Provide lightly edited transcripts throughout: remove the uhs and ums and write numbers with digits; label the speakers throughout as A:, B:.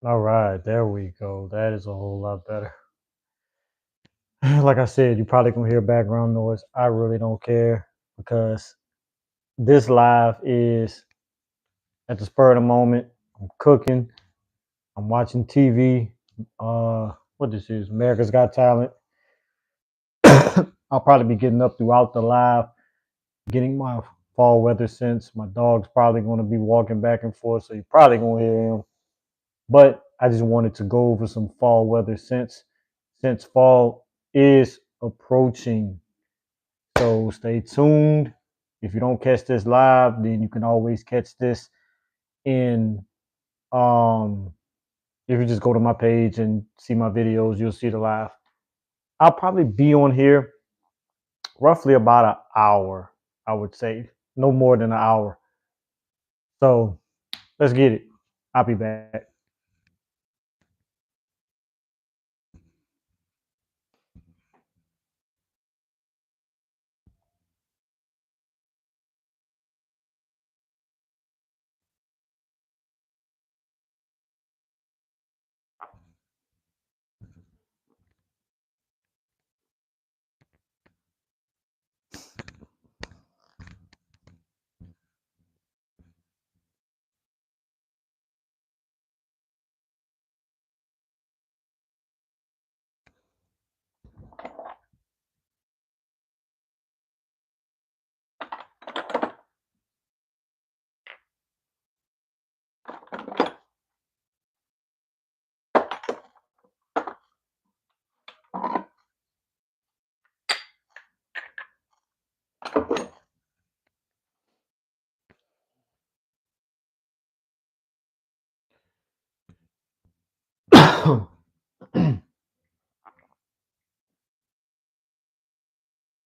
A: All right, there we go. That is a whole lot better. Like I said, you probably gonna hear background noise. I really don't care because this live is at the spur of the moment. I'm cooking. I'm watching TV. What this is? America's Got Talent. I'll probably be getting up throughout the live, getting my fall weather sense. My dog's probably going to be walking back and forth, so you're probably going to hear him. But I just wanted to go over some fall weather since fall is approaching. So stay tuned. If you don't catch this live, then you can always catch this in um if you just go to my page and see my videos, you'll see the live. I'll probably be on here roughly about an hour, I would say. No more than an hour. So let's get it. I'll be back.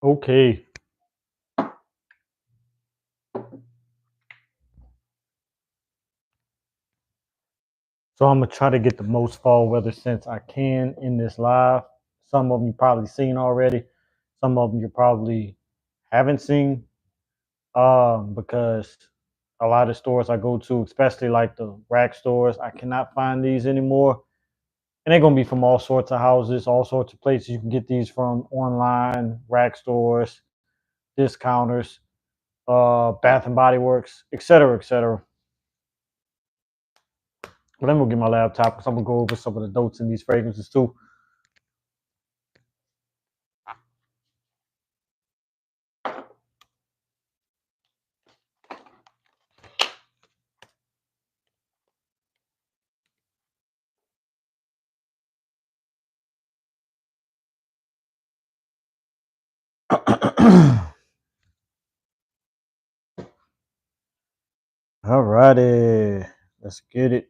A: Okay. So I'm gonna try to get the most fall weather sense I can in this live. Some of them you probably seen already. Some of them you probably haven't seen. Because a lot of stores I go to, especially like the rack stores, I cannot find these anymore. And they're gonna be from all sorts of houses, all sorts of places. You can get these from online, rack stores, discounters, Bath and Body Works, et cetera, et cetera. But I'm gonna get my laptop because I'm gonna go over some of the notes in these fragrances too. All righty, let's get it.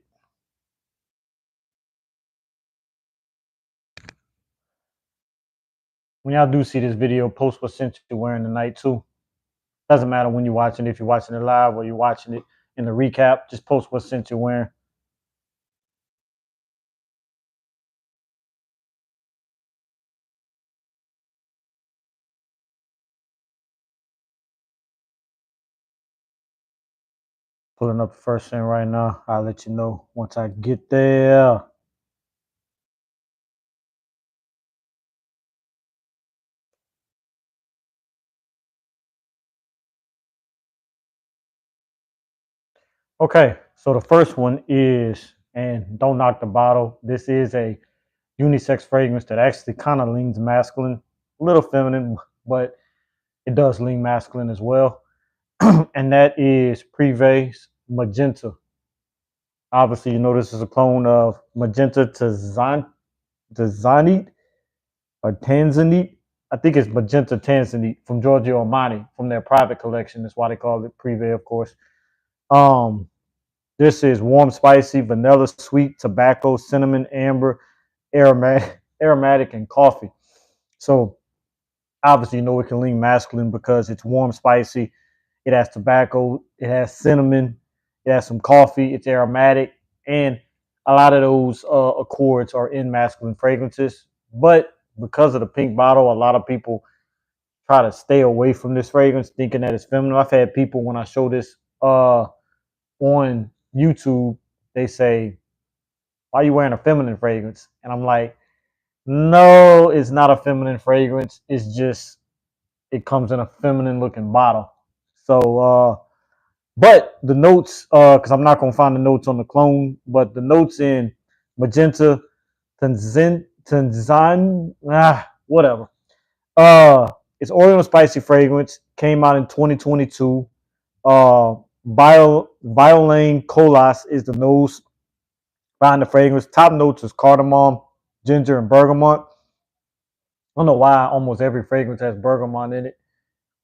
A: When y'all do see this video, post what scent you're wearing tonight too. Doesn't matter when you're watching it, if you're watching it live or you're watching it in the recap, just post what scent you're wearing. Pulling up the first scent right now. I'll let you know once I get there. Okay, so the first one is, and don't knock the bottle. This is a unisex fragrance that actually kind of leans masculine, a little feminine, but it does lean masculine as well. And that is Privé's Magenta. Obviously, you know this is a clone of Magenta to Zanit or Tanzanite. I think it's Magenta Tanzanite from Giorgio Armani from their private collection. That's why they call it Privé, of course. Um, this is warm, spicy, vanilla, sweet, tobacco, cinnamon, amber, aromatic, and coffee. So obviously, you know it can lean masculine because it's warm, spicy. It has tobacco. It has cinnamon. It has some coffee. It's aromatic, and a lot of those accords are in masculine fragrances. But because of the pink bottle, a lot of people try to stay away from this fragrance, thinking that it's feminine. I've had people when I show this on YouTube, they say, why are you wearing a feminine fragrance? And I'm like, no, it's not a feminine fragrance. It's just it comes in a feminine looking bottle. So, but the notes, because I'm not gonna find the notes on the clone, but the notes in magenta, whatever. It's Oreo spicy fragrance. Came out in 2022. Violane Colas is the nose behind the fragrance. Top notes is cardamom, ginger, and bergamot. I don't know why almost every fragrance has bergamot in it.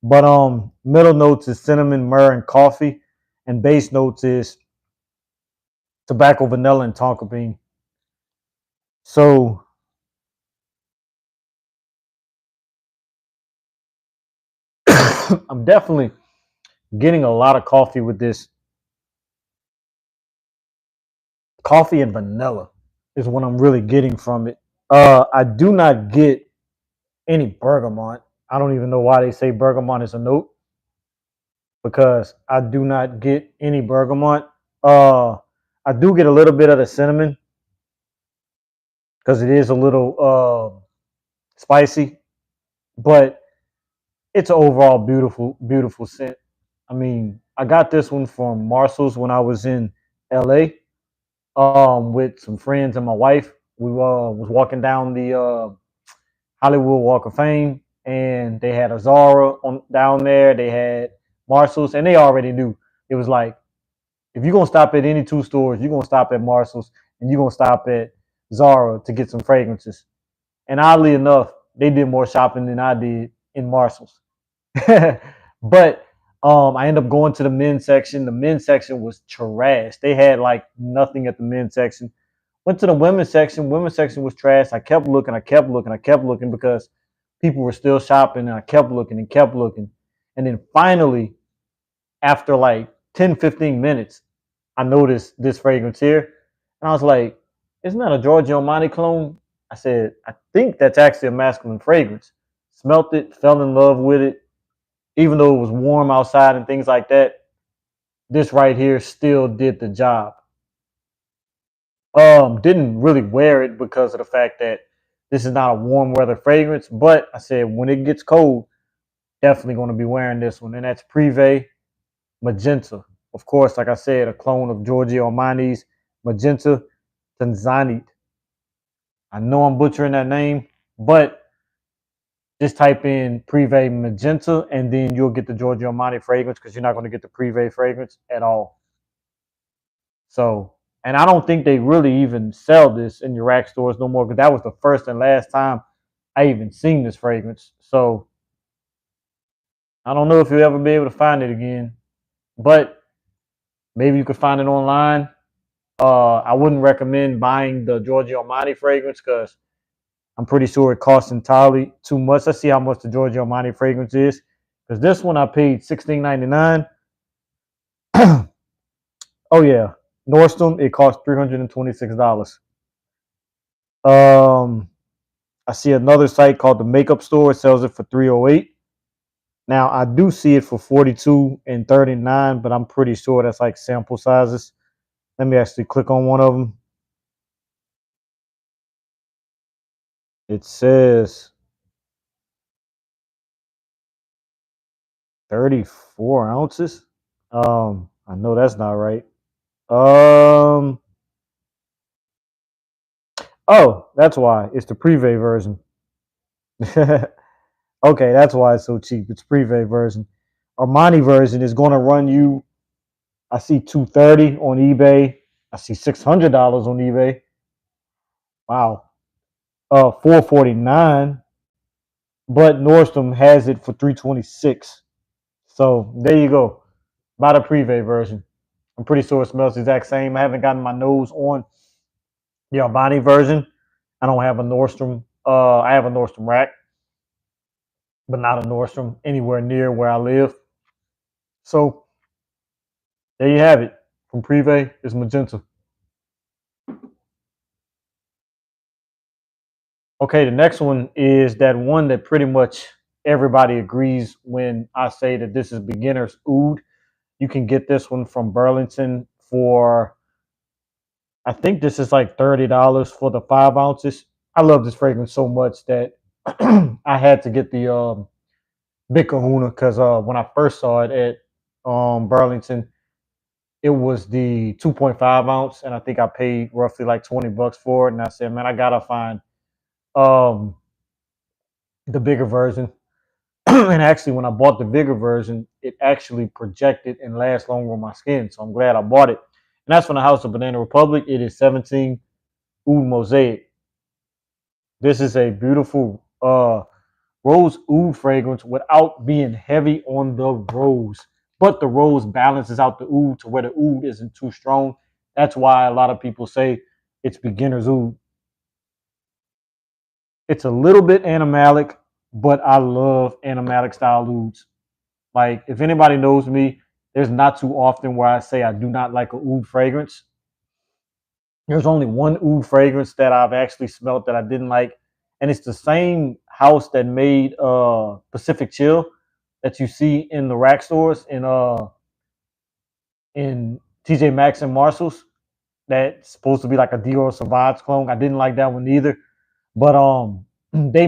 A: But middle notes is cinnamon, myrrh, and coffee. And base notes is tobacco, vanilla, and tonka bean. So I'm definitely getting a lot of coffee with this. Coffee and vanilla is what I'm really getting from it. I do not get any bergamot. I don't even know why they say bergamot is a note because I do not get any bergamot. Uh, I do get a little bit of the cinnamon because it is a little spicy, but it's an overall beautiful, beautiful scent. I mean, I got this one from Marshall's when I was in LA with some friends and my wife. We was walking down the Hollywood Walk of Fame, and they had a Zara on down there. They had Marshalls, and they already knew. It was like, if you're gonna stop at any two stores, you're gonna stop at Marshalls and you're gonna stop at Zara to get some fragrances. And oddly enough, they did more shopping than I did in Marshalls. But I ended up going to the men's section. The men's section was trash. They had like nothing at the men's section. Went to the women's section. Women's section was trash. I kept looking. I kept looking. I kept looking because people were still shopping, and I kept looking and kept looking. And then finally, after like 10, 15 minutes, I noticed this fragrance here. And I was like, isn't that a Giorgio Armani clone? I said, I think that's actually a masculine fragrance. Smelt it, fell in love with it. Even though it was warm outside and things like that, this right here still did the job. Didn't really wear it because of the fact that this is not a warm weather fragrance. But I said when it gets cold, definitely going to be wearing this one, and that's Privé Magenta. Of course, like I said, a clone of Giorgio Armani's Magenta Tanzanite. I know I'm butchering that name, but just type in Privé Magenta, and then you'll get the Giorgio Armani fragrance because you're not going to get the Privé fragrance at all. So, and I don't think they really even sell this in your rack stores no more because that was the first and last time I even seen this fragrance. So I don't know if you'll ever be able to find it again, but maybe you could find it online. I wouldn't recommend buying the Giorgio Armani fragrance because I'm pretty sure it costs entirely too much. Let's see how much the Giorgio Armani fragrance is. Because this one I paid $16.99. Oh yeah, Nordstrom it cost $326. I see another site called the Makeup Store. It sells it for $308. Now I do see it for 42 and 39, but I'm pretty sure that's like sample sizes. Let me actually click on one of them. It says 34 ounces. I know that's not right. Um, oh, that's why it's the Privé version. Okay, that's why it's so cheap. It's Privé version. Armani version is going to run you. I see 230 on eBay. I see $600 on eBay. Wow. 449, but Nordstrom has it for 326. So there you go. Buy the Privé version. I'm pretty sure it smells the exact same. I haven't gotten my nose on the Armani version. I don't have a Nordstrom. I have a Nordstrom rack, but not a Nordstrom anywhere near where I live. So there you have it. From Privé is Magenta. Okay, the next one is that one that pretty much everybody agrees when I say that this is beginner's oud. You can get this one from Burlington for I think this is like $30 for the 5 ounces. I love this fragrance so much that I had to get the Big Kahuna because when I first saw it at Burlington, it was the 2.5 ounce, and I think I paid roughly like $20 for it. And I said, man, I gotta find um, the bigger version. And actually, when I bought the bigger version, it actually projected and lasts longer on my skin. So I'm glad I bought it. And that's from the House of Banana Republic. It is 17 Oud Mosaic. This is a beautiful rose oud fragrance without being heavy on the rose. But the rose balances out the oud to where the oud isn't too strong. That's why a lot of people say it's beginner's oud. It's a little bit animalic, but I love animalic style ouds. Like if anybody knows me, there's not too often where I say I do not like a oud fragrance. There's only one oud fragrance that I've actually smelt that I didn't like, and it's the same house that made Pacific Chill that you see in the rack stores in TJ Maxx and Marshalls. That's supposed to be like a Dior Sauvage clone. I didn't like that one either, but they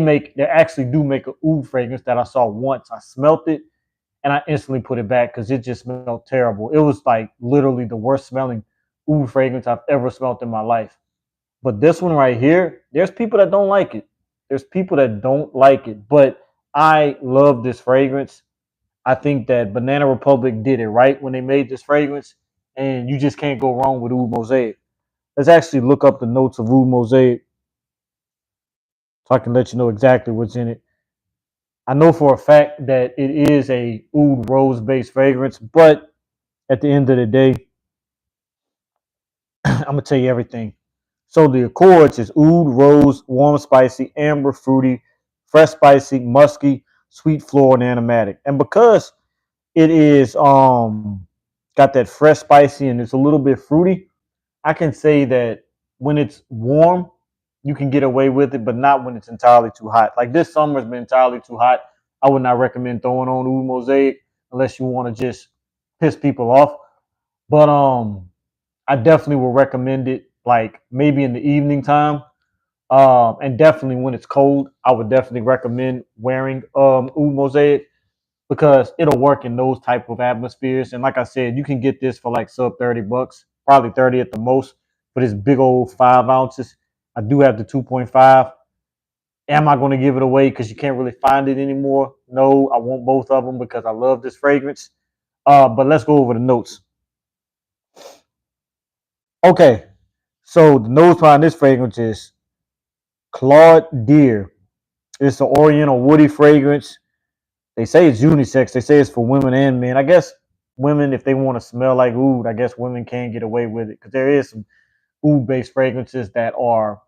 A: actually do make a oud fragrance that I saw once. I smelt it and I instantly put it back because it just smelled terrible. It was like literally the worst smelling oud fragrance I've ever smelled in my life. But this one right here, there's people that don't like it. There's people that don't like it, but I love this fragrance. I think that Banana Republic did it right when they made this fragrance, and you just can't go wrong with Oud Mosaic. Let's actually look up the notes of Oud Mosaic so I can let you know exactly what's in it. I know for a fact that it is a oud rose based fragrance, but at the end of the day, I'm gonna tell you everything. So the Accords is oud, rose, warm, spicy, amber, fruity, fresh, spicy, musky, sweet, floral, and aromatic. And because it is got that fresh, spicy, and it's a little bit fruity, I can say that when it's warm, you can get away with it, but not when it's entirely too hot. Like this summer's been entirely too hot. I would not recommend throwing on Oud Mosaic unless you want to just piss people off. But I definitely would recommend it like maybe in the evening time. And definitely when it's cold, I would definitely recommend wearing Oud Mosaic because it'll work in those type of atmospheres. And like I said, you can get this for like sub $30, probably 30 at the most for this big old 5 ounces. I do have the 2.5. Am I going to give it away because you can't really find it anymore? No, I want both of them because I love this fragrance. But let's go over the notes. Okay, so the notes behind this fragrance is Claude Deer. It's an Oriental woody fragrance. They say it's unisex. They say it's for women and men. I guess women, if they want to smell like oud, I guess women can get away with it because there is some oud-based fragrances that are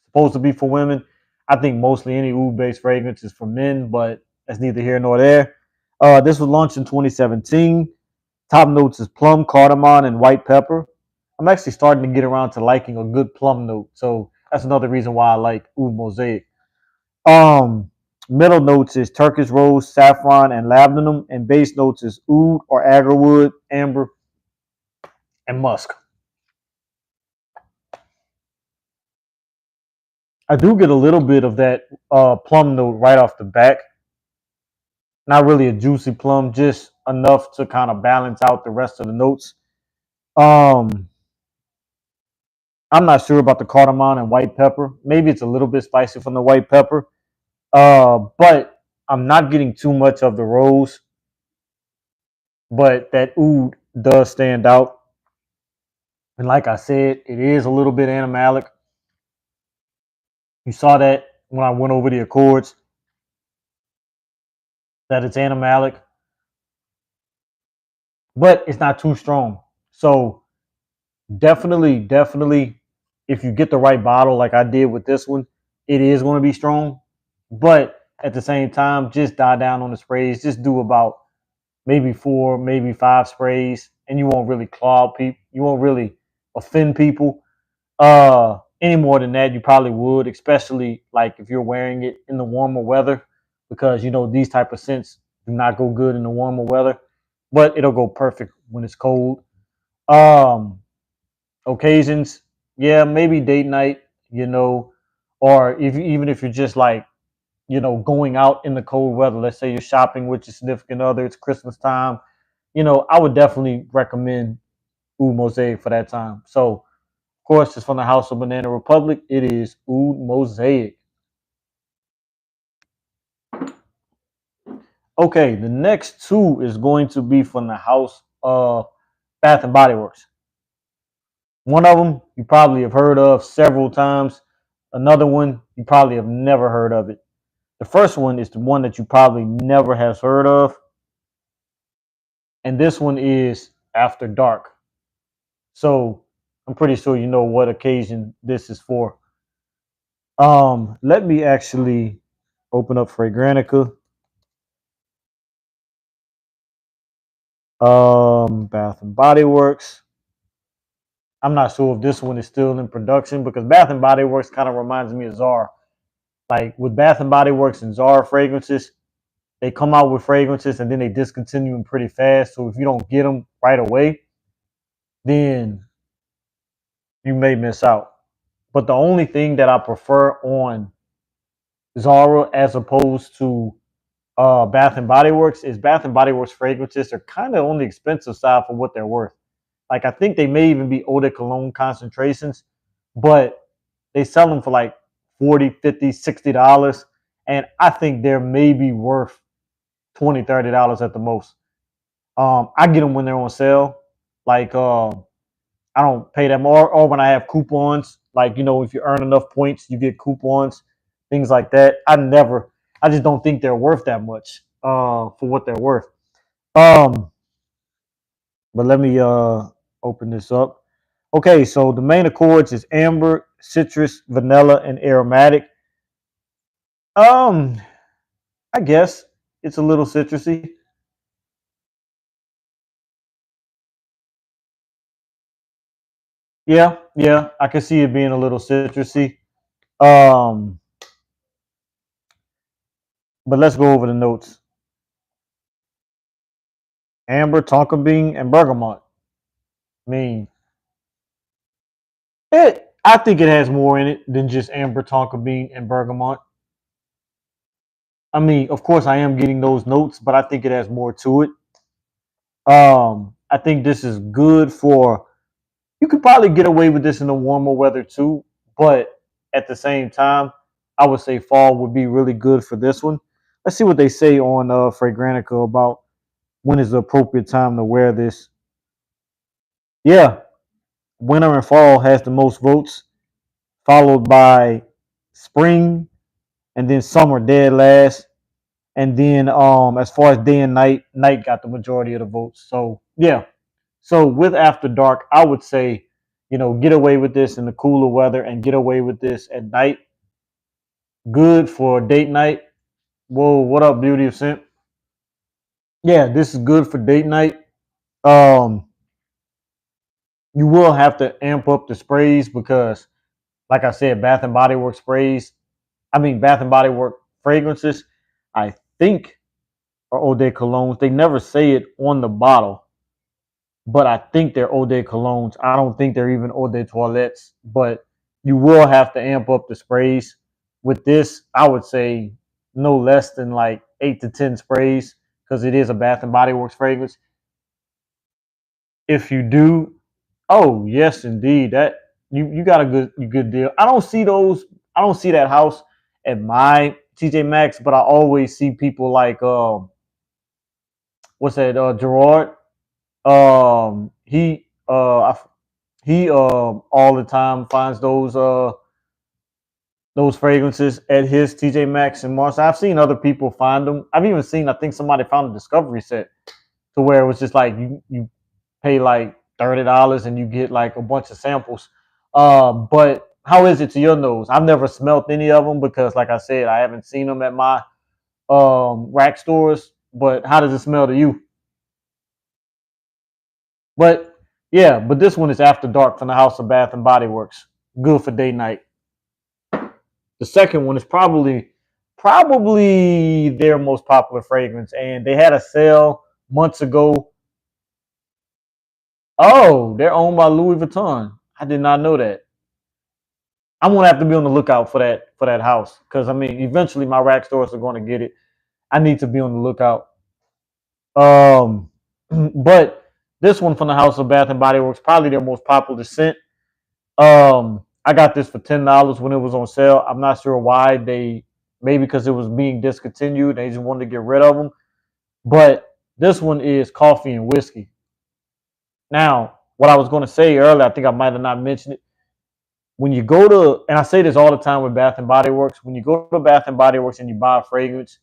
A: supposed to be for women. I think mostly any oud-based fragrance is for men, but that's neither here nor there. This was launched in 2017. Top notes is plum, cardamom, and white pepper. I'm actually starting to get around to liking a good plum note, so that's another reason why I like Oud Mosaic. Um, Middle notes is Turkish rose, saffron, and labdanum, and base notes is oud or agarwood, amber, and musk. I do get a little bit of that plum note right off the back. Not really a juicy plum, just enough to kind of balance out the rest of the notes. Um, I'm not sure about the cardamom and white pepper. Maybe it's a little bit spicy from the white pepper. But I'm not getting too much of the rose. But that oud does stand out. And like I said, it is a little bit animalic. You saw that when I went over the Accords, that it's animalic, but it's not too strong. So definitely, if you get the right bottle like I did with this one, it is going to be strong. But at the same time, just die down on the sprays. Just do about maybe 4, maybe 5 sprays, and you won't really clog people. You won't really offend people. Any more than that, you probably would, especially like if you're wearing it in the warmer weather, because these type of scents do not go good in the warmer weather, but it'll go perfect when it's cold. Um, Occasions, yeah, maybe date night, or even if you're just like, going out in the cold weather. Let's say you're shopping with your significant other. It's Christmas time. I would definitely recommend Oud Mosaic for that time. So, of course, it's from the House of Banana Republic. It is Oud Mosaic. Okay, the next two is going to be from the House of Bath and Body Works. One of them you probably have heard of several times. Another one you probably have never heard of it. The first one is the one that you probably never has heard of, and this one is After Dark. So I'm pretty sure you know what occasion this is for. Let me actually open up Fragrantica. Bath and Body Works. I'm not sure if this one is still in production because Bath and Body Works kind of reminds me of Zara. Like with Bath and Body Works and Zara fragrances, they come out with fragrances and then they discontinue them pretty fast. So if you don't get them right away, then you may miss out. But the only thing that I prefer on Zara as opposed to Bath and Body Works is Bath and Body Works fragrances are kind of on the expensive side for what they're worth. Like I think they may even be eau de cologne concentrations, but they sell them for like 40, 50, $60. And I think they're maybe worth 20, $30 at the most. I get them when they're on sale. Like I don't pay them or when I have coupons. Like, if you earn enough points, you get coupons, things like that. I just don't think they're worth that much for what they're worth. Um, but let me open this up. Okay, so the main accords is amber, citrus, vanilla, and aromatic. Um, I guess it's a little citrusy. Yeah, yeah, I can see it being a little citrusy. Um, but let's go over the notes. Amber, tonka bean, and bergamot. I mean, I think it has more in it than just amber, tonka bean, and bergamot. I mean, of course, I am getting those notes, but I think it has more to it. I think this is good for. You could probably get away with this in the warmer weather too, but at the same time, I would say fall would be really good for this one. Let's see what they say on Fragrantica about when is the appropriate time to wear this. Yeah, winter and fall has the most votes, followed by spring, and then summer dead last. And then as far as day and night, night got the majority of the votes. So yeah. So with After Dark, I would say, get away with this in the cooler weather and get away with this at night. Good for date night. Whoa, what up, Beauty of Scent? Yeah, this is good for date night. Um, you will have to amp up the sprays because, like I said, Bath and Body Works sprays. I mean, Bath and Body Works fragrances. I think are eau de colognes. They never say it on the bottle, but I think they're eau de colognes. I don't think they're even eau de toilettes, but you will have to amp up the sprays. With this, I would say no less than like 8 to 10 sprays because it is a Bath and Body Works fragrance. If you do, oh yes, indeed, that you got a good deal. I don't see those. I don't see that house at my TJ Maxx, but I always see people like what's that Gerard. He all the time finds those fragrances at his TJ Maxx and Mars. I've seen other people find them. I've even seen, I think somebody found a discovery set to where it was just like you pay like $30 and you get like a bunch of samples. But how is it to your nose? I've never smelt any of them because, like I said, I haven't seen them at my rack stores. But how does it smell to you? But yeah, but this one is After Dark from the House of Bath and Body Works. Good for day night. The second one is probably their most popular fragrance, and they had a sale months ago. Oh, they're owned by Louis Vuitton. I did not know that. I'm gonna have to be on the lookout for that house because I mean, eventually my rack stores are going to get it. I need to be on the lookout. Um, but this one from the House of Bath and Body Works, probably their most popular scent. I got this for $10 when it was on sale. I'm not sure why they, maybe because it was being discontinued. They just wanted to get rid of them. But this one is coffee and whiskey. Now, what I was going to say earlier, I think I might have not mentioned it. When you go to, and I say this all the time with Bath and Body Works, when you go to Bath and Body Works and you buy a fragrance,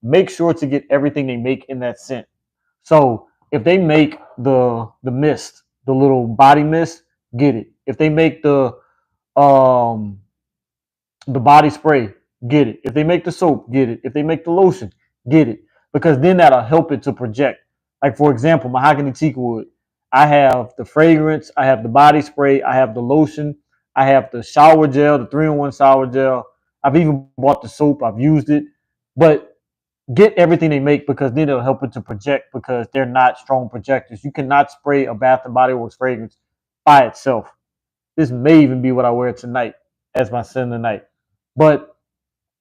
A: make sure to get everything they make in that scent. So if they make the mist, the little body mist, get it. If they make um the body spray, get it. If they make the soap, get it. If they make the lotion, get it. Because then that'll help it to project. Like for example, mahogany teak wood. I have the fragrance, I have the body spray, I have the lotion, I have the shower gel, the 3-in-1 shower gel. I've even bought the soap, I've used it. But get everything they make because then it'll help it to project because they're not strong projectors. You cannot spray a Bath and Body Works fragrance by itself. This may even be what I wear tonight as my scent tonight. But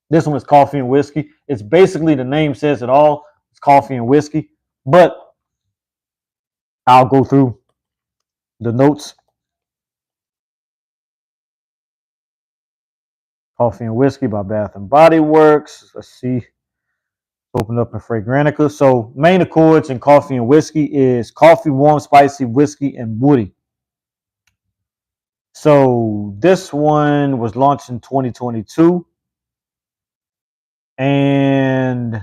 A: this one is coffee and whiskey. It's basically the name says it all. It's coffee and whiskey. But I'll go through the notes. Coffee and Whiskey by Bath and Body Works. Let's see. Open up in Fragrantica. So main accords in coffee and whiskey is coffee, warm, spicy, whiskey, and woody. So this one was launched in 2022. And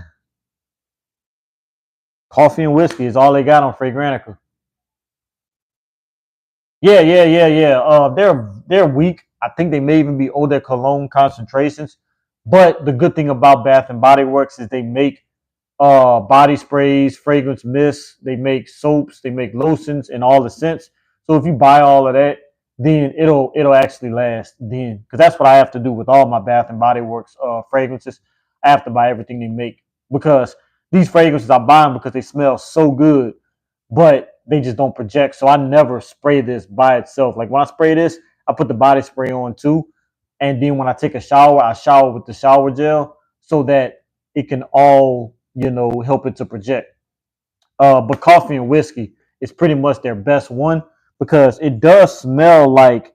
A: coffee and whiskey is all they got on Fragrantica. Yeah. They're weak. I think they may even be eau de cologne concentrations. But the good thing about Bath and Body Works is they make body sprays, fragrance mists. They make soaps. They make lotions and all the scents. So if you buy all of that, then it'll actually last. Then because that's what I have to do with all my Bath and Body Works fragrances. I have to buy everything they make because these fragrances I buy them because they smell so good, but they just don't project. So I never spray this by itself. Like when I spray this, I put the body spray on too, and then when I take a shower, I shower with the shower gel so that it can all help it to project. But coffee and whiskey is pretty much their best one because it does smell like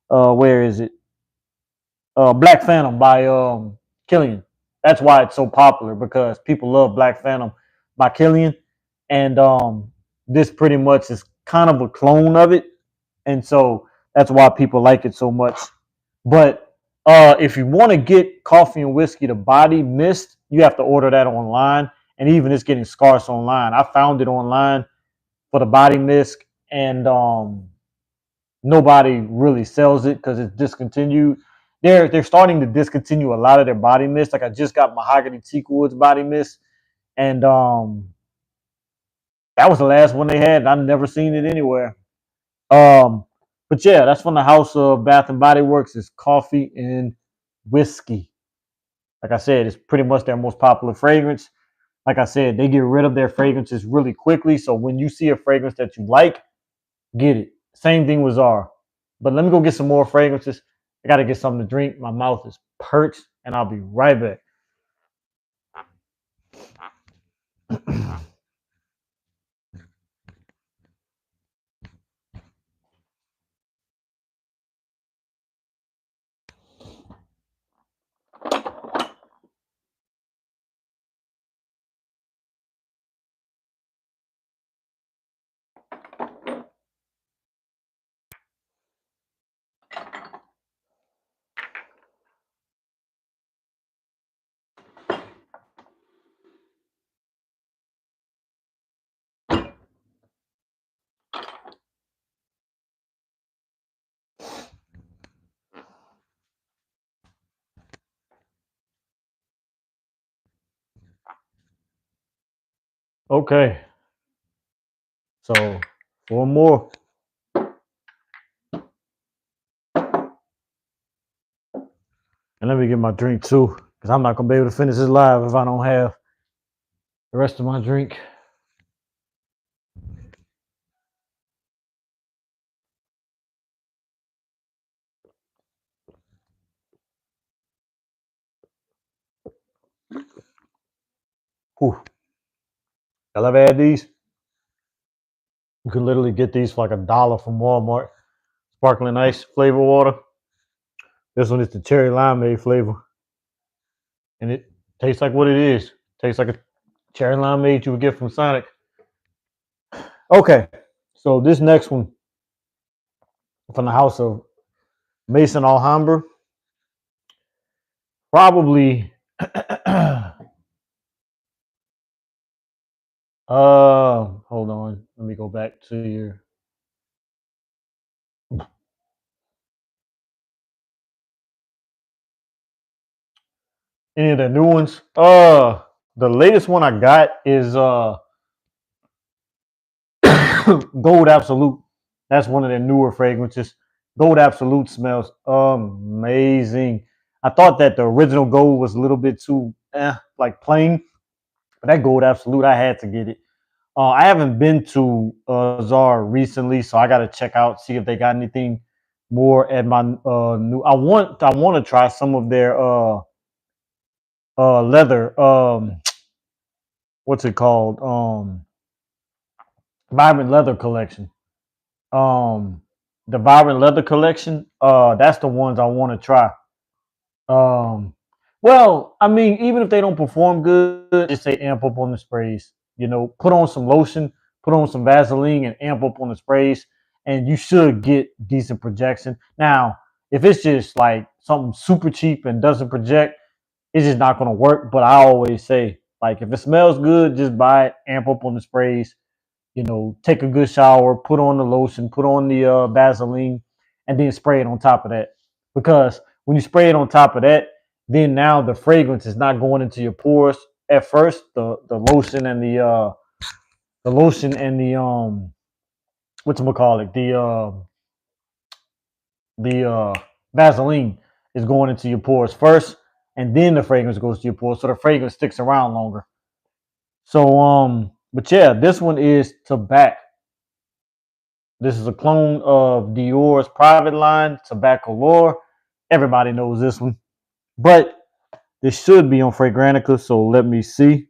A: where is it? Black Phantom by Killian. That's why it's so popular because people love Black Phantom by Killian, and this pretty much is kind of a clone of it, and so that's why people like it so much. But if you want to get coffee and whiskey, the body mist, you have to order that online, and even it's getting scarce online. I found it online for the body mist, and nobody really sells it because it's discontinued. They're starting to discontinue a lot of their body mist. Like I just got mahogany teak woods body mist, and that was the last one they had. I've never seen it anywhere. Um, but yeah, that's from the House of Bath and Body Works. It's coffee and whiskey. Like I said, it's pretty much their most popular fragrance. Like I said, they get rid of their fragrances really quickly. So when you see a fragrance that you like, get it. Same thing with Zara. But let me go get some more fragrances. I got to get something to drink. My mouth is perched, and I'll be right back. Okay, so four more. And let me get my drink too, because I'm not going to be able to finish this live if I don't have the rest of my drink. Whew. Y'all ever had these? You can literally get these for like $1 from Walmart. Sparkling ice flavor water. This one is the cherry limeade flavor, and it tastes like what it is. Tastes like a cherry limeade you would get from Sonic. Okay, so this next one from the house of Mason Alhambra, probably. Hold on. Let me go back to your any of the new ones. The latest one I got is Gold Absolute. That's one of their newer fragrances. Gold Absolute smells amazing. I thought that the original Gold was a little bit too like plain, but that Gold Absolute, I had to get it. I haven't been to Zara recently, so I got to check out, see if they got anything more at my new. I want to try some of their leather. What's it called? Vibrant Leather collection. Um, the Vibrant Leather collection. That's the ones I want to try. Um, well, I mean, even if they don't perform good, just say amp up on the sprays. You know, put on some lotion, put on some Vaseline, and amp up on the sprays, and you should get decent projection. Now, if it's just like something super cheap and doesn't project, it's just not going to work. But I always say, like, if it smells good, just buy it, amp up on the sprays, take a good shower, put on the lotion, put on the Vaseline, and then spray it on top of that. Because when you spray it on top of that, then now the fragrance is not going into your pores. At first, the lotion and the whatchamacallit, the Vaseline is going into your pores first, and then the fragrance goes to your pores, so the fragrance sticks around longer. So but yeah, this one is Tobacco. This is a clone of Dior's private line, Tobacco Lore. Everybody knows this one. But this should be on Fragrantica, so let me see.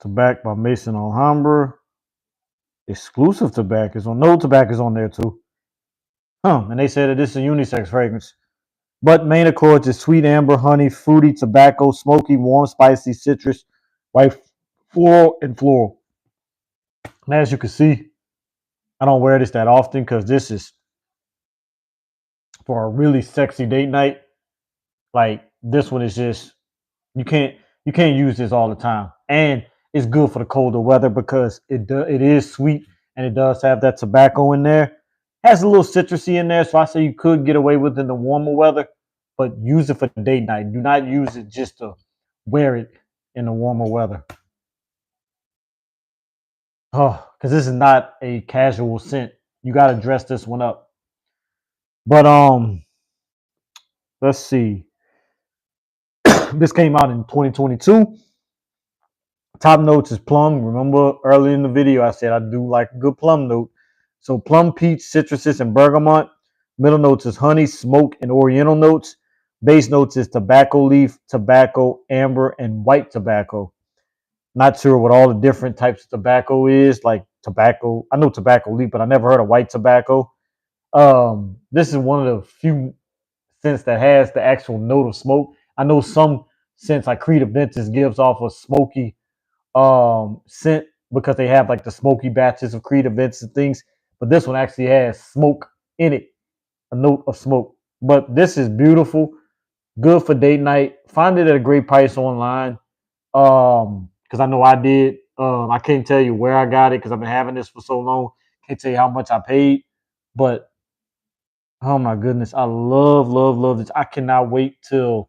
A: Tobacco by Mason Alhambra. Exclusive tobacco is on. No tobacco is on there too. And they said that this is a unisex fragrance. But main accords is sweet amber, honey, fruity, tobacco, smoky, warm, spicy, citrus, white, floral, and floral. And as you can see, I don't wear this that often because this is for a really sexy date night. Like this one is just you can't use this all the time, and it's good for the colder weather because it is sweet and it does have that tobacco in there. Has a little citrusy in there, so I say you could get away with it in the warmer weather, but use it for date night. Do not use it just to wear it in the warmer weather. Oh, because this is not a casual scent. You got to dress this one up. But let's see. This came out in 2022. Top notes is plum. Remember earlier in the video, I said I do like a good plum note. So plum, peach, citruses, and bergamot. Middle notes is honey, smoke, and oriental notes. Base notes is tobacco leaf, tobacco, amber, and white tobacco. Not sure what all the different types of tobacco is. Like tobacco, I know tobacco leaf, but I never heard of white tobacco. This is one of the few scents that has the actual note of smoke. I know some scents like Creed Aventus gives off a smoky scent because they have like the smoky batches of Creed events and things. But this one actually has smoke in it, a note of smoke. But this is beautiful, good for date night. Find it at a great price online. Because I know I did. I can't tell you where I got it because I've been having this for so long. Can't tell you how much I paid, but oh my goodness, I love, love, love this. I cannot wait till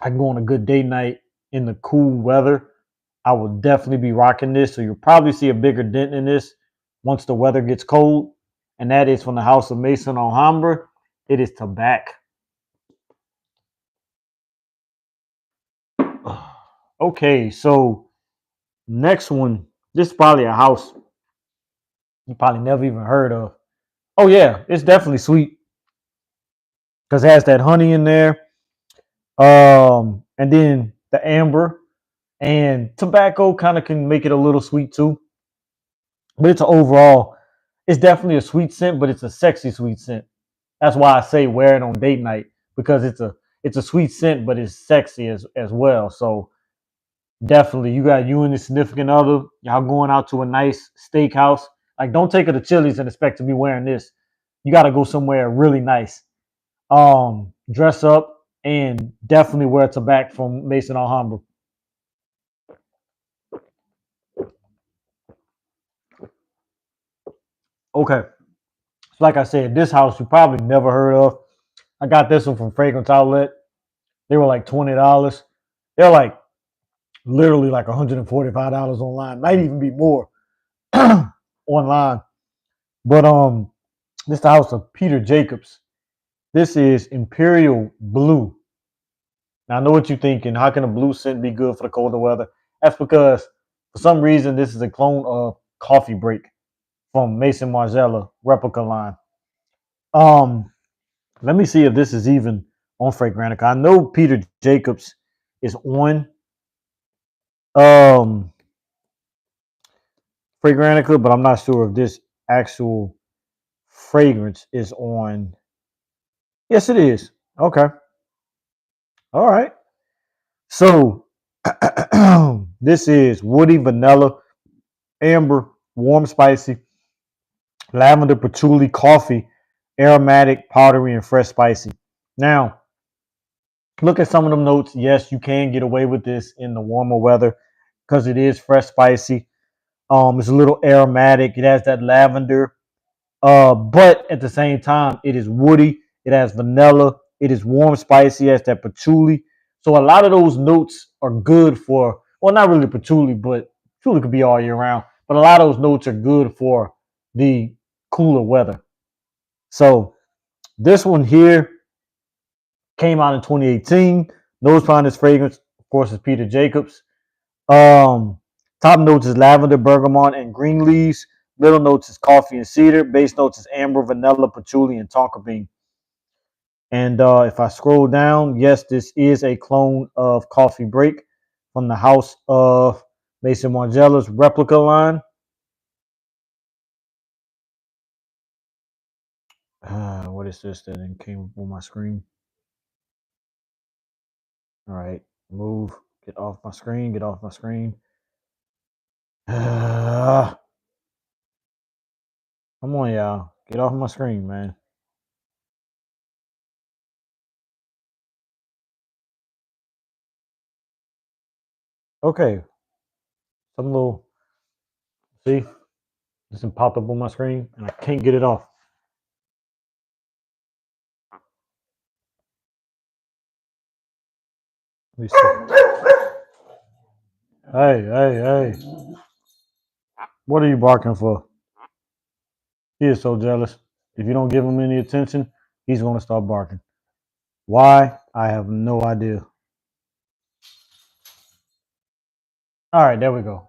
A: I can go on a good date night in the cool weather. I will definitely be rocking this. So you'll probably see a bigger dent in this once the weather gets cold. And that is from the house of Mason Alhambra. It is Tobacco. Okay, so next one. This is probably a house you probably never even heard of. Oh yeah, it's definitely sweet because it has that honey in there. And then the amber and tobacco kind of can make it a little sweet too. But it's overall, it's definitely a sweet scent, but it's a sexy sweet scent. That's why I say wear it on date night because it's a sweet scent, but it's sexy as well. So definitely, you got you and the significant other, y'all going out to a nice steakhouse. Like, don't take her to Chili's and expect to be wearing this. You got to go somewhere really nice. Dress up and definitely wear tobacco from Mason Alhambra. Okay, so like I said, this house you probably never heard of. I got this one from Fragrance Outlet. They were like $20. They're like literally like $145 online. Might even be more online. But this is the house of Peter Jacobs. This is Imperial Blue. Now I know what you're thinking. How can a blue scent be good for the colder weather? That's because for some reason this is a clone of Coffee Break from Mason Margiela replica line. Um, Let me see if this is even on Fragrantica. I know Peter Jacobs is on um Fragrantica, but I'm not sure if this actual fragrance is on. Yes, it is. Okay. All right. So this is woody, vanilla, amber, warm, spicy, lavender, patchouli, coffee, aromatic, powdery, and fresh spicy. Now, look at some of them notes. Yes, you can get away with this in the warmer weather because it is fresh, spicy. It's a little aromatic. It has that lavender. But at the same time, it is woody. It has vanilla. It is warm, spicy. It has that patchouli. So a lot of those notes are good for, well, not really patchouli, but patchouli could be all year round. But a lot of those notes are good for the cooler weather. So this one here came out in 2018. Nose finest fragrance, of course, is Peter Jacobs. Um, Top notes is lavender, bergamot, and green leaves. Middle notes is coffee and cedar. Base notes is amber, vanilla, patchouli, and tonka bean. And if I scroll down, yes, this is a clone of Coffee Break from the house of Mason Margiela's replica line. What is this that came up on my screen? All right, move. Get off my screen. Get off my screen. Come on, y'all. Get off my screen, man. Okay. Some little, see, this popped up on my screen and I can't get it off. Let me see. Hey, hey, hey. What are you barking for? He is so jealous. If you don't give him any attention, he's going to start barking. Why? I have no idea. All right, there we go.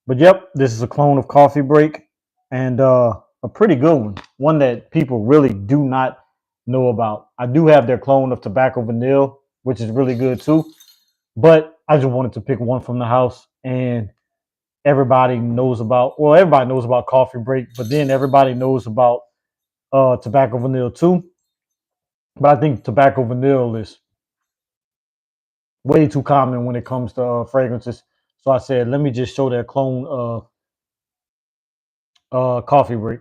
A: But yep, this is a clone of Coffee Break and a pretty good one. One that people really do not know about. I do have their clone of Tobacco Vanille, which is really good too. But I just wanted to pick one from the house, and everybody knows about, well, everybody knows about Coffee Break, but then everybody knows about Tobacco Vanille too. But I think Tobacco Vanille is way too common when it comes to fragrances. So I said, let me just show that clone of Coffee Break.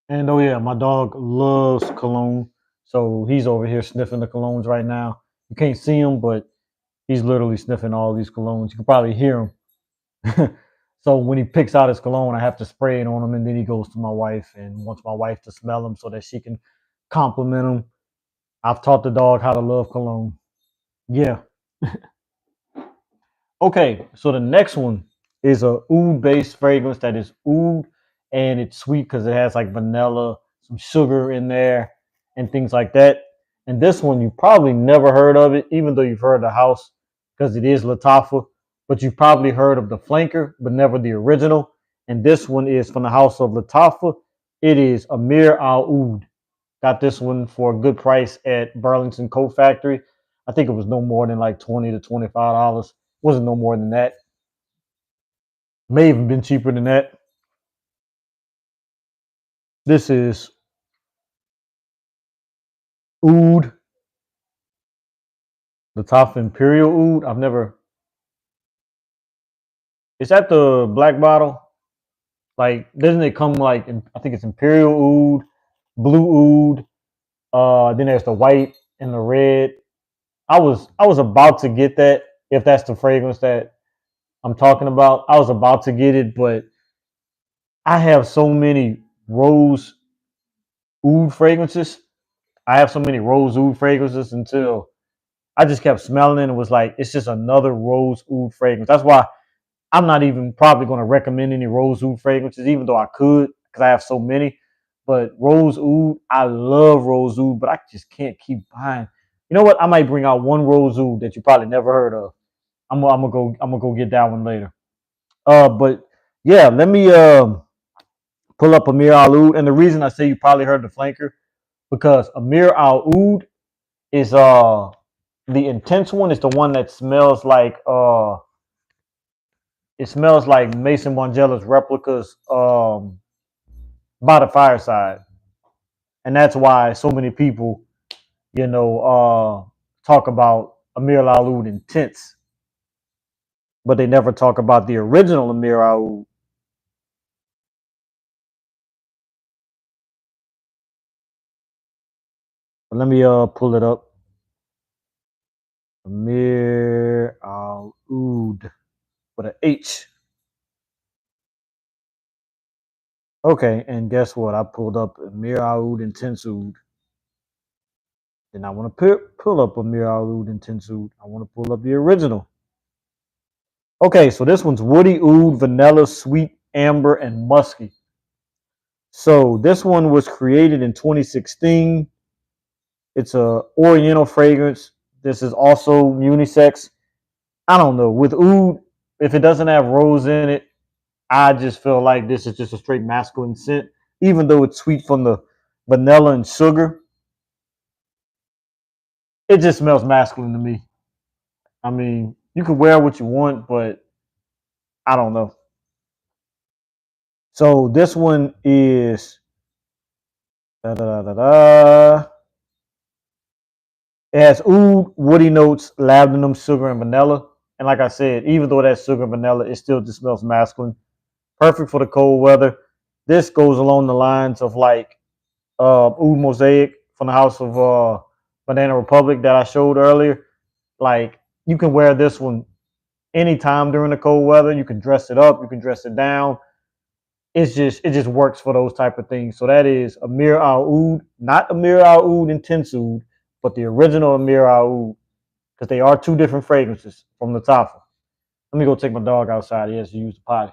A: And oh yeah, my dog loves cologne, so he's over here sniffing the colognes right now. You can't see him, but he's literally sniffing all these colognes. You can probably hear him. So when he picks out his cologne, I have to spray it on him, and then he goes to my wife and wants my wife to smell him so that she can compliment him. I've taught the dog how to love cologne. Yeah. Okay, so the next one is a oud-based fragrance that is oud, and it's sweet because it has like vanilla, some sugar in there, and things like that. And this one, you probably never heard of it, even though you've heard of the house, because it is Latafa. But you've probably heard of the flanker, but never the original. And this one is from the house of Latafa. It is Amir Al Oud. Got this one for a good price at Burlington Coat Factory. I think it was no more than like $20 to $25. Wasn't no more than that. May even been cheaper than that. This is oud, the top Imperial oud. I've never. Is that the black bottle? Like, doesn't it come like? I think it's Imperial oud, blue oud. Then there's the white and the red. I was about to get that if that's the fragrance that I'm talking about. I was about to get it, but I have so many rose oud fragrances. I have so many rose oud fragrances until I just kept smelling it and was like, it's just another rose oud fragrance. That's why I'm not even probably going to recommend any rose oud fragrances, even though I could because I have so many. But rose oud, I love rose oud, but I just can't keep buying. You know what? I might bring out one rose oud that you probably never heard of. I'm gonna go get that one later. But yeah, let me pull up Amir Al Oud, and the reason I say you probably heard the flanker because Amir Al Oud is the intense one is the one that smells like it smells like Mason Margiela's replicas by the fireside, and that's why so many people talk about Amir Al Oud intense, but they never talk about the original Amir Al Oud. But let me pull it up. Amir Al Oud with an H. Okay, and guess what? I pulled up Amir Al Oud Intense Oud. Then I want to pull up Amir Al Oud Intense Oud. I want to pull up the original. Okay, so this one's woody oud, vanilla, sweet, amber, and musky. So this one was created in 2016. It's a Oriental fragrance. This is also unisex. I don't know. With oud, if it doesn't have rose in it, I just feel like this is just a straight masculine scent. Even though it's sweet from the vanilla and sugar, it just smells masculine to me. I mean, you can wear what you want, but I don't know. So this one is da, da, da, da. It has oud, woody notes, labdanum, sugar, and vanilla. And like I said, even though that's sugar and vanilla, it still just smells masculine. Perfect for the cold weather. This goes along the lines of like oud mosaic from the House of Banana Republic that I showed earlier. Like you can wear this one anytime during the cold weather. You can dress it up, you can dress it down. It just works for those type of things. So that is Amir Al Oud, not Amir Al Oud Intense Oud, but the original Amir Al Oud, because they are two different fragrances from the top. Let me go take my dog outside. He has to use the potty.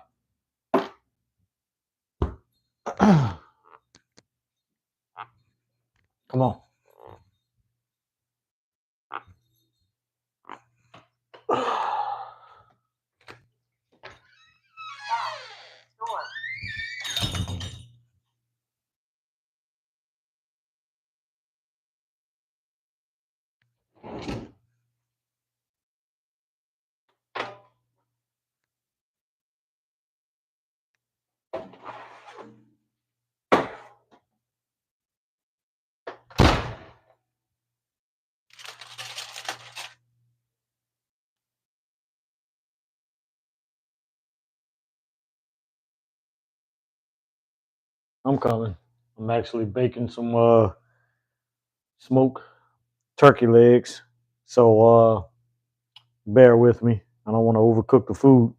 A: Come on. I'm coming. I'm actually baking some smoked turkey legs. So bear with me. I don't want to overcook the food.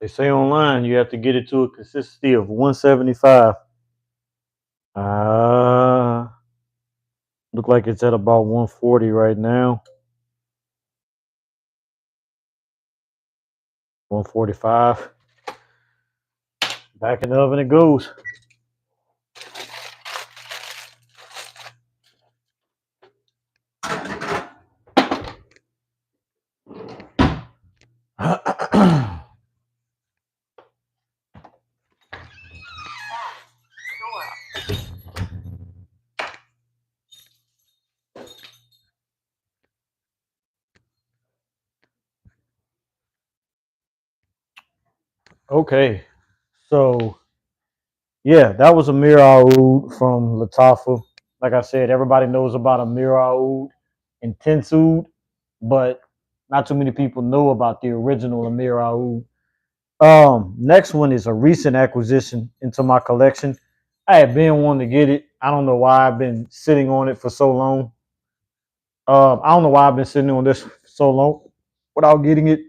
A: They say online you have to get it to a consistency of 175. Look like it's at about 140 right now. 145. Back in the oven it goes. Okay, so yeah, that was Amir Oud from Latafa. Like I said, everybody knows about Amir Oud, Intense Oud, but not too many people know about the original Amir Oud. Next one is a recent acquisition into my collection. I had been wanting to get it. I don't know why I've been sitting on it for so long. I don't know why I've been sitting on this for so long without getting it.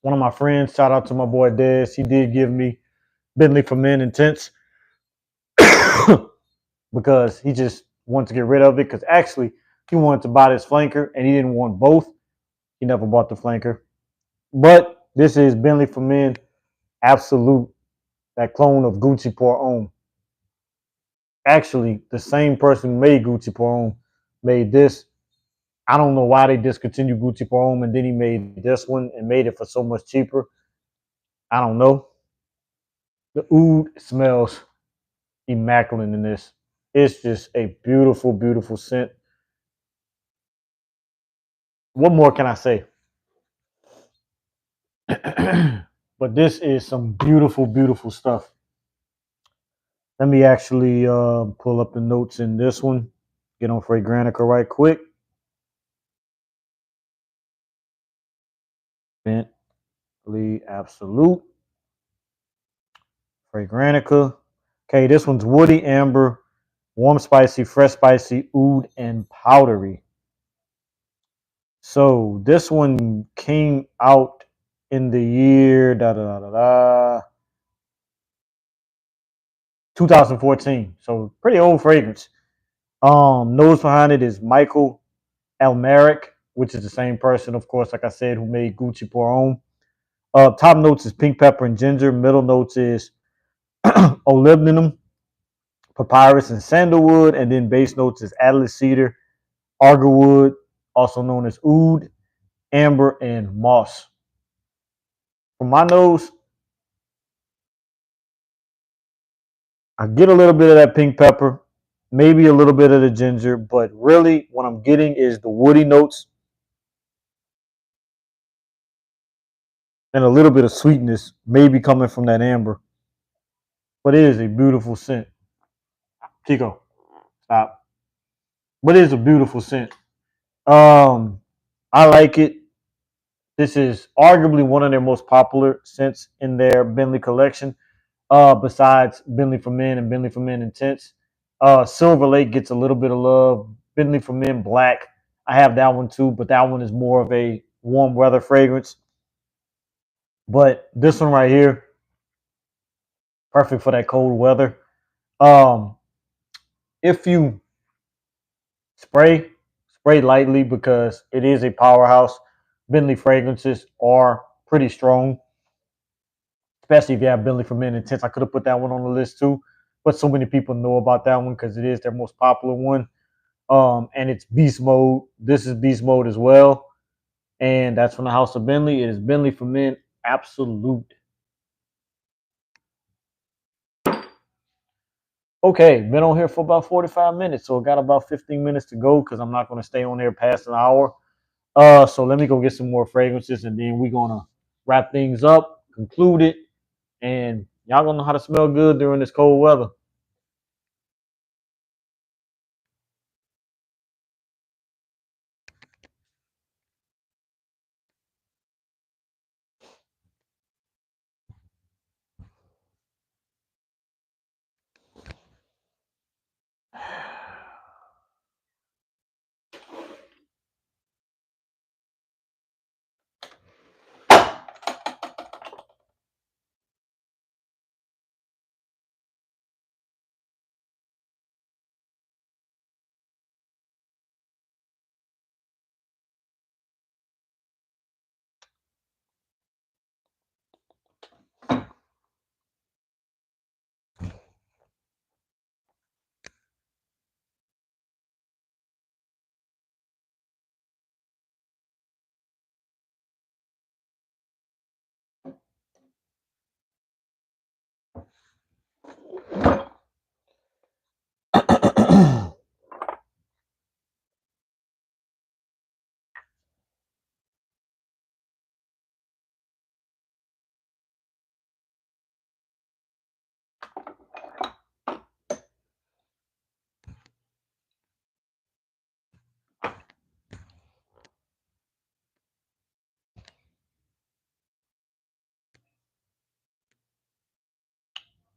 A: One of my friends, shout out to my boy Dez, he did give me Bentley for Men Intense because he just wanted to get rid of it. Because actually, he wanted to buy this flanker and he didn't want both. He never bought the flanker. But this is Bentley for Men Absolute, that clone of Gucci Pour Homme. Actually, the same person who made Gucci Pour Homme made this. I don't know why they discontinued Gucci Pour Homme and then he made this one and made it for so much cheaper. I don't know. The oud smells immaculate in this. It's just a beautiful, beautiful scent. What more can I say? But this is some beautiful, beautiful stuff. Let me actually pull up the notes in this one. Get on Fragrantica right quick. Bentley Absolute. Fragrantica. Okay, this one's woody, amber, warm, spicy, fresh, spicy, oud, and powdery. So this one came out in the year 2014. So pretty old fragrance. Nose behind it is Michael Elmerick, which is the same person, of course, like I said, who made Gucci Pour Homme. Top notes is pink pepper and ginger. Middle notes is olivninum, papyrus, and sandalwood. And then base notes is atlas cedar, argarwood, also known as oud, amber, and moss. For my nose, I get a little bit of that pink pepper, maybe a little bit of the ginger, but really what I'm getting is the woody notes and a little bit of sweetness, maybe coming from that amber. But it is a beautiful scent. Chico, stop. But it is a beautiful scent. Um, I like it. This is arguably one of their most popular scents in their Bentley collection. Besides Bentley for Men and Bentley for Men Intense. Silver Lake gets a little bit of love. Bentley for Men Black. I have that one too, but that one is more of a warm weather fragrance. But this one right here, perfect for that cold weather. Um, if you spray, spray lightly because it is a powerhouse. Bentley fragrances are pretty strong, especially if you have Bentley for Men Intense. I could have put that one on the list too, but so many people know about that one because it is their most popular one. And it's beast mode. This is beast mode as well, and that's from the House of Bentley. It is Bentley for Men Absolute. Okay, been on here for about 45 minutes, so I got about 15 minutes to go because I'm not going to stay on here past an hour. So let me go get some more fragrances, and then we're gonna wrap things up, conclude it, and y'all gonna know how to smell good during this cold weather.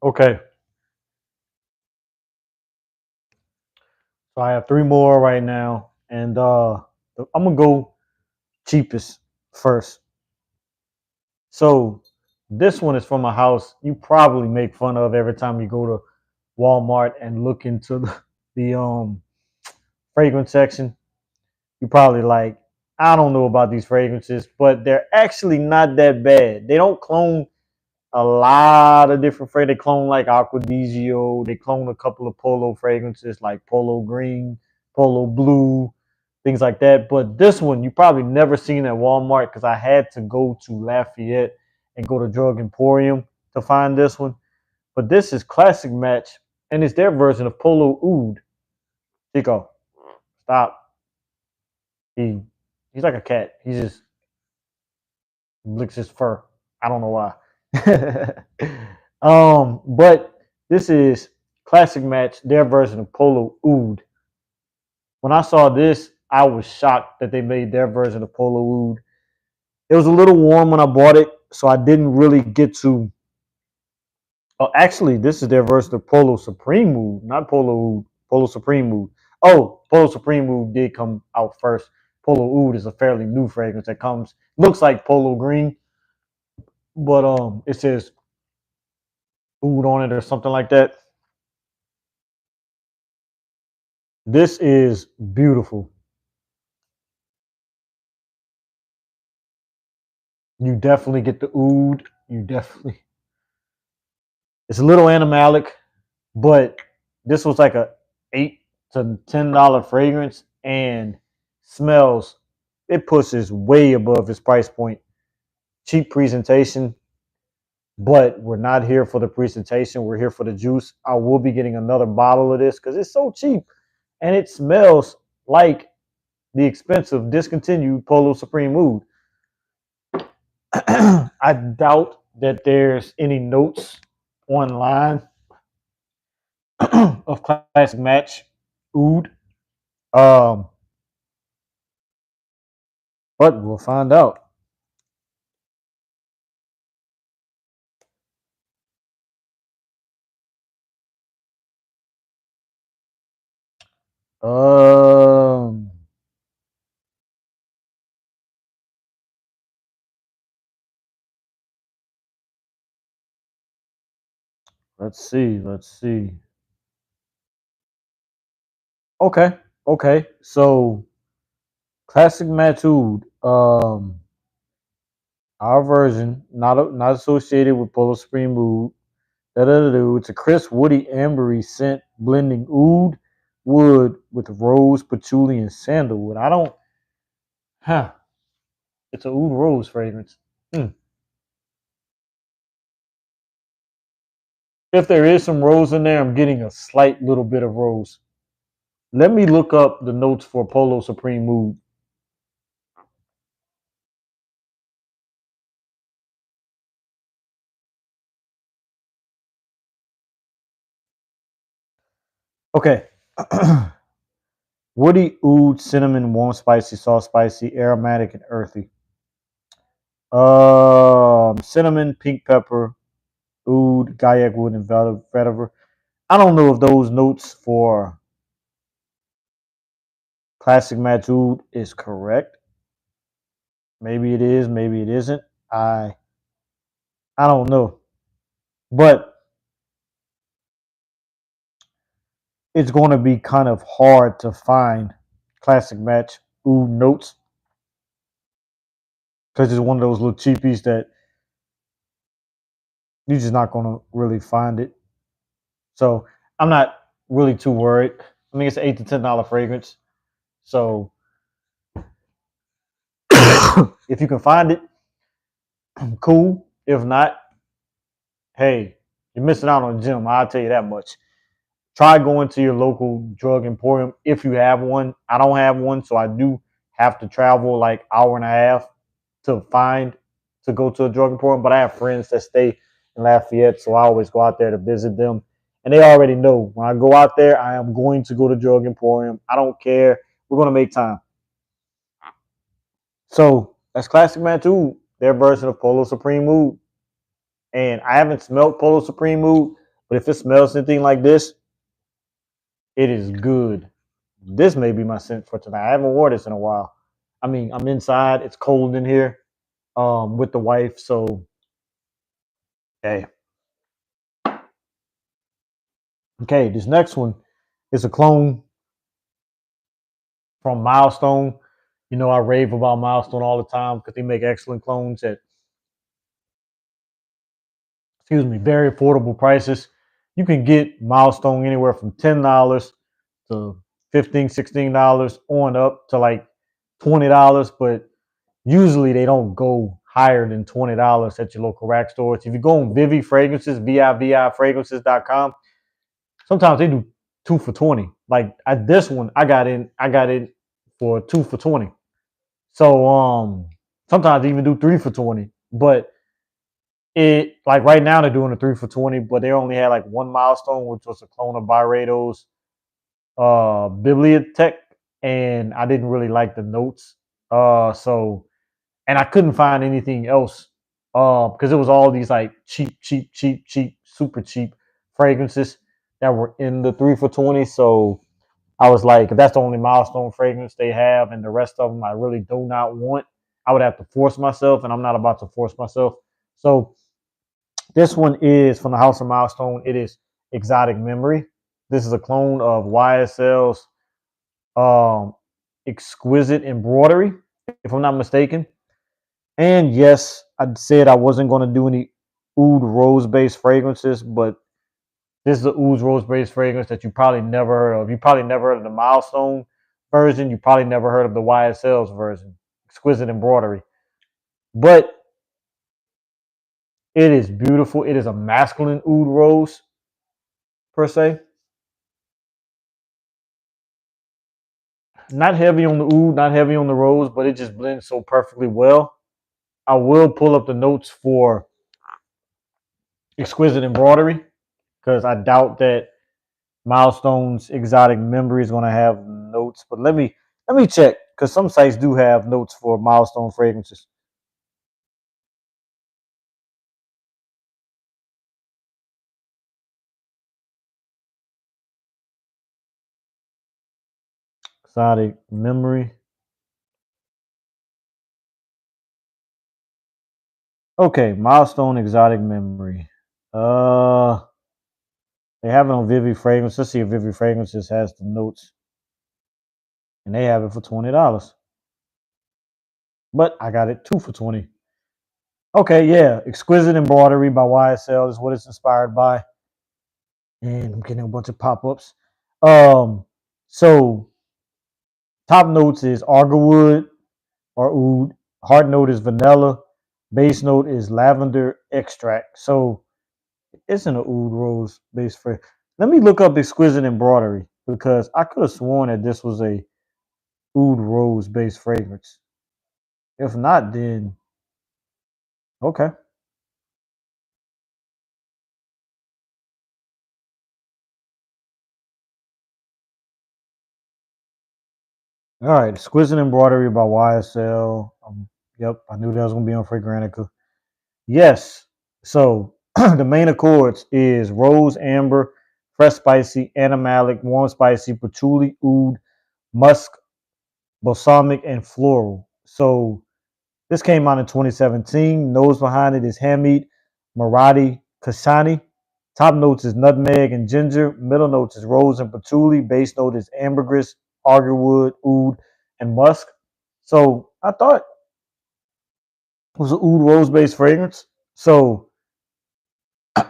A: Okay, so I have three more right now, and I'm gonna go cheapest first. So this one is from a house you probably make fun of every time you go to Walmart and look into the fragrance section. You probably like, I don't know about these fragrances, but they're actually not that bad. They don't clone a lot of different fragrances. They clone like Aquadigio. They clone a couple of Polo fragrances like Polo Green, Polo Blue, things like that. But this one you probably never seen at Walmart because I had to go to Lafayette and go to Drug Emporium to find this one. But this is Classic Match, and it's their version of Polo Oud. Chico, stop. He he's like a cat. He just licks his fur. I don't know why. But this is Classic Match, their version of Polo Oud. When I saw this, I was shocked that they made their version of Polo Oud. It was a little warm when I bought it, so I didn't really get to. Oh, actually, this is their version of Polo Supreme Oud, not Polo Oud. Polo Supreme Oud. Oh, Polo Supreme Oud did come out first. Polo Oud is a fairly new fragrance that comes, looks like Polo Green, but it says Oud on it or something like that. This is beautiful. You definitely get the oud. You definitely. It's a little animalic, but this was like a $8 to $10 fragrance and smells. It pushes way above its price point. Cheap presentation, but we're not here for the presentation. We're here for the juice. I will be getting another bottle of this because it's so cheap and it smells like the expensive discontinued Polo Supreme Oud. I doubt that there's any notes online of Classic Match Oud, um, but we'll find out. Um, let's see. Let's see. Okay, okay. So Classic Match Oud, our version, not associated with Polo Supreme Oud. It's a crisp, woody, ambery scent blending oud wood with rose, patchouli, and sandalwood. I don't, huh? It's a oud rose fragrance. Hmm. If there is some rose in there, I'm getting a slight little bit of rose. Let me look up the notes for Polo Supreme Oud. Okay. Woody, oud, cinnamon, warm, spicy, soft, spicy, aromatic, and earthy. Cinnamon, pink pepper, oud, gaiac wood, and vetiver. I don't know if those notes for Classic Match Oud is correct. Maybe it is, maybe it isn't. I I don't know. But it's going to be kind of hard to find Classic Match Oud notes because it's one of those little cheapies that you're just not going to really find it. So I'm not really too worried. I mean, it's an $8 to $10 fragrance. So if you can find it, cool. If not, hey, you're missing out on the gym. I'll tell you that much. Try going to your local drug emporium if you have one. I don't have one, so I do have to travel like hour and a half to find to go to a drug emporium. But I have friends that stay in Lafayette, so I always go out there to visit them. And they already know when I go out there, I am going to go to drug emporium. I don't care. We're gonna make time. So that's Classic Mantu, their version of Polo Supreme Mood. And I haven't smelled Polo Supreme Mood, but if it smells anything like this, it is good. This may be my scent for tonight. I haven't worn this in a while. I mean, I'm inside. It's cold in here with the wife. So, hey. Okay, this next one is a clone from Milestone. You know, I rave about Milestone all the time because they make excellent clones at, very affordable prices. You can get Milestone anywhere from $10 to $15, $16 on up to like $20, but usually they don't go higher than $20 at your local rack stores. If you go on Vivi Fragrances, VIVIFragrances.com, sometimes they do 2 for $20. Like at this one, I got it for 2 for $20. So sometimes they even do 3 for $20. But it like right now they're doing a 3 for $20, but they only had like one Milestone, which was a clone of Byredo's Bibliotech, and I didn't really like the notes. So and I couldn't find anything else because it was all these like cheap, super cheap fragrances that were in the 3 for $20. So I was like, if that's the only Milestone fragrance they have, and the rest of them I really do not want, I would have to force myself, and I'm not about to force myself. So this one is from the House of Milestone. It is Exotic Memory. This is a clone of YSL's um, Exquisite Embroidery, if I'm not mistaken. And yes, I said I wasn't going to do any oud rose based fragrances, but this is an oud rose based fragrance that you probably never heard of. You probably never heard of the Milestone version. You probably never heard of the YSL's version, Exquisite Embroidery. But it is beautiful. It is a masculine oud rose, per se. Not heavy on the oud, not heavy on the rose, but it just blends so perfectly well. I will pull up the notes for Exquisite Embroidery because I doubt that Milestone's Exotic Memory is going to have notes. But let me check because some sites do have notes for Milestone fragrances. Exotic Memory. Okay, Milestone Exotic Memory. Uh, they have it on Vivi Fragrance. Let's see if Vivi Fragrances has the notes, and they have it for $20. But I got it 2 for $20. Okay, yeah, Exquisite Embroidery by YSL is what it's inspired by, and I'm getting a bunch of pop-ups. So top notes is Argarwood or oud. Heart note is vanilla. Base note is lavender extract. So it's an oud rose base fragrance. Let me look up Exquisite Embroidery because I could have sworn that this was a oud rose based fragrance. If not, then okay. All right, Exquisite Embroidery by YSL. Yep, I knew that was gonna be on Fragrantica. Yes. So the main accords is rose, amber, fresh spicy, animalic, warm spicy, patchouli, oud, musk, balsamic, and floral. So this came out in 2017. Nose behind it is Hamid Marathi Kashani. Top notes is nutmeg and ginger. Middle notes is rose and patchouli. Base note is ambergris, argarwood, oud, and musk. So I thought it was an oud rose based fragrance. So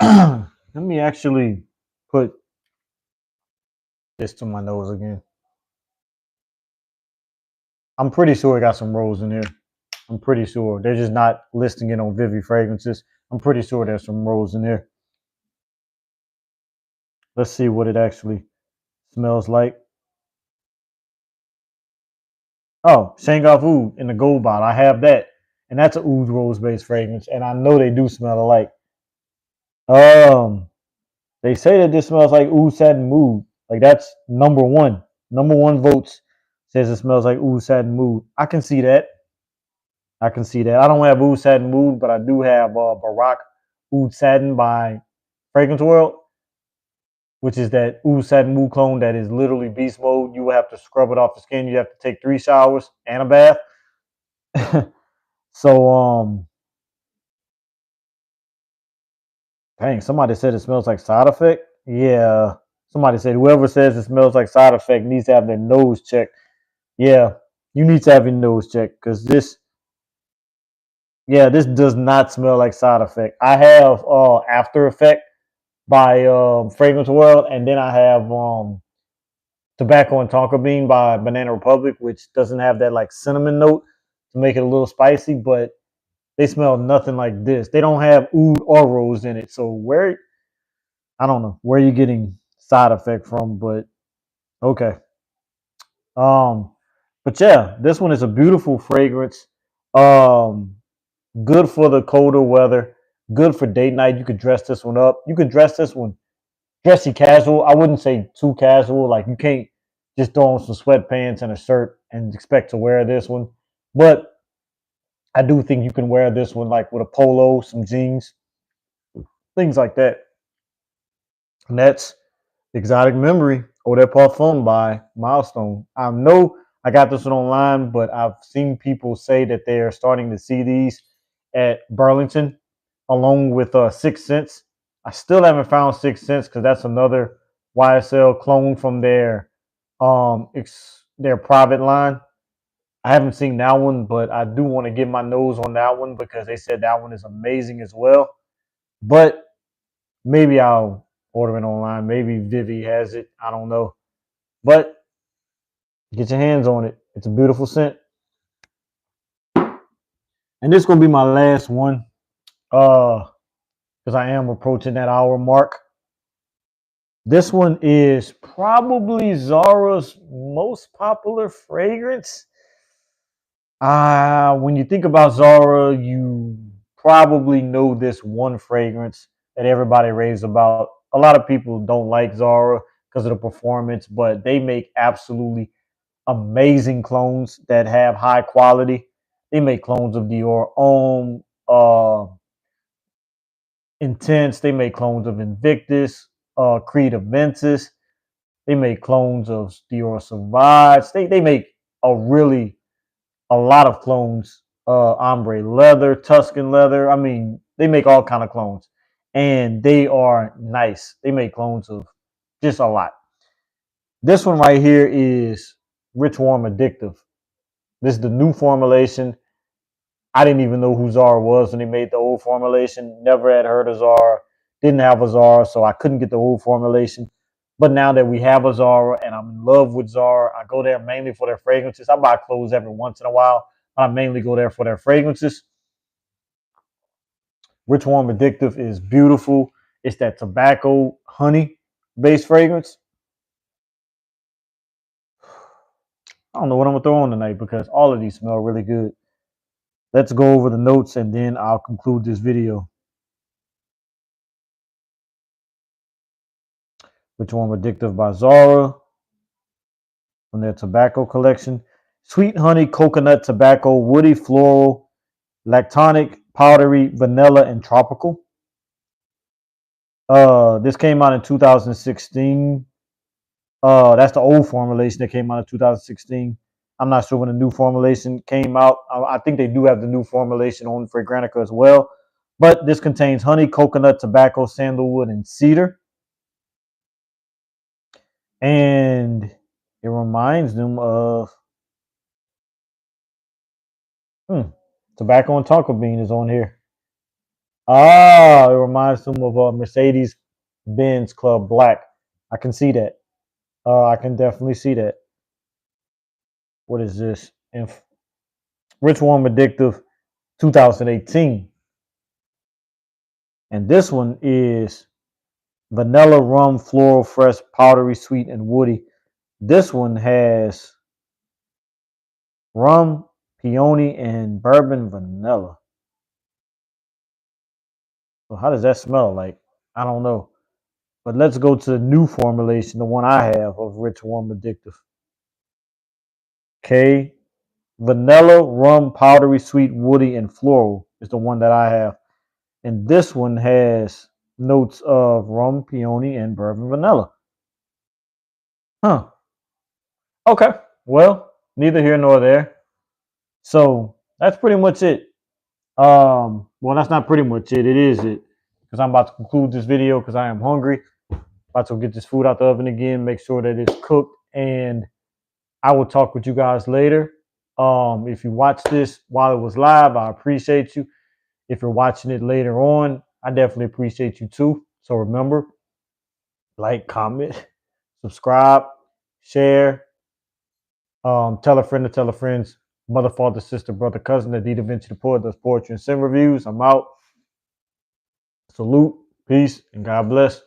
A: let me actually put this to my nose again. I'm pretty sure it got some rose in here. I'm pretty sure. They're just not listing it on Vivi Fragrances. I'm pretty sure there's some rose in there. Let's see what it actually smells like. Oh, Shanghai Oud in the gold bottle. I have that. And that's a oud rose based fragrance. And I know they do smell alike. Um, they say that this smells like oud satin mood. Like that's number one. Number one votes says it smells like oud satin mood. I can see that. I can see that. I don't have oud satin mood, but I do have Barack oud satin by Fragrance World, which is that oud satin mood clone that is literally beast mode. You will have to scrub it off the skin. You have to take 3 showers and a bath. So dang, somebody said it smells like side effect. Yeah. Somebody said whoever says it smells like side effect needs to have their nose checked. Yeah, you need to have your nose checked because this does not smell like side effect. I have After Effect by Fragrance World, and then I have Tobacco and Tonka Bean by Banana Republic, which doesn't have that like cinnamon note to make it a little spicy, but they smell nothing like this. They don't have oud or rose in it. So where I don't know where you're getting side effect from, but okay. Um, but yeah, this one is a beautiful fragrance. Um, Good for the colder weather. Good for date night. You could dress this one up. You could dress this one dressy casual. I wouldn't say too casual. Like you can't just throw on some sweatpants and a shirt and expect to wear this one. But I do think you can wear this one like with a polo, some jeans, things like that. And that's Exotic Memory or that Parfum by Milestone. I know I got this one online, but I've seen people say that they're starting to see these at Burlington along with Six Sense. I still haven't found Six Sense because that's another YSL clone from their private line. I haven't seen that one, but I do want to get my nose on that one because they said that one is amazing as well. But maybe I'll order it online. Maybe Vivi has it. I don't know. But get your hands on it. It's a beautiful scent. And this is gonna be my last one. Because I am approaching that hour mark. This one is probably Zara's most popular fragrance. When you think about Zara, you probably know this one fragrance that everybody raves about. A lot of people don't like Zara because of the performance, but they make absolutely amazing clones that have high quality. They make clones of Dior Homme, Intense. They make clones of Invictus, Creed Aventus. They make clones of Dior Sauvage. They make a lot of clones. Ombre leather, Tuscan leather. I mean, they make all kind of clones, and they are nice. They make clones of just a lot. This one right here is Rich Warm Addictive. This is the new formulation. I didn't even know who Zara was when they made the old formulation. Never had heard of Zara. Didn't have a Zara, so I couldn't get the old formulation. But now that we have a Zara and I'm in love with Zara, I go there mainly for their fragrances. I buy clothes every once in a while. I mainly go there for their fragrances. Rich Warm Addictive is beautiful. It's that tobacco honey based fragrance. I don't know what I'm gonna throw on tonight because all of these smell really good. Let's go over the notes and then I'll conclude this video. Rich Warm Addictive by Zara from their tobacco collection. Sweet honey, coconut, tobacco, woody, floral, lactonic, powdery, vanilla, and tropical. This came out in 2016. That's the old formulation that came out in 2016. I'm not sure when the new formulation came out. I think they do have the new formulation on Fragrantica as well. But this contains honey, coconut, tobacco, sandalwood, and cedar. And it reminds them of tobacco and tonka bean is on here. It reminds them of Mercedes Benz Club Black. I can see that. I can definitely see that. What is this? Rich Warm Addictive 2018. And this one is vanilla, rum, floral, fresh, powdery, sweet, and woody. This one has rum, peony, and bourbon vanilla. So how does that smell like? I don't know. But let's go to the new formulation, the one I have of Rich Warm Addictive. Okay. Vanilla, rum, powdery, sweet, woody, and floral is the one that I have. And this one has notes of rum, peony, and bourbon vanilla. Huh. Okay. Well, neither here nor there. So that's pretty much it. Well, that's not pretty much it. It is it. Because I'm about to conclude this video because I am hungry. About to get this food out the oven again, make sure that it's cooked, and I will talk with you guys later. If you watch this while it was live, I appreciate you. If you're watching it later on, I definitely appreciate you too. So remember, like, comment, subscribe, share, tell a friend to tell a friend's mother, father, sister, brother, cousin that Dee Davinci The Poet does poetry and sim reviews. I'm out. Salute, peace, and God bless.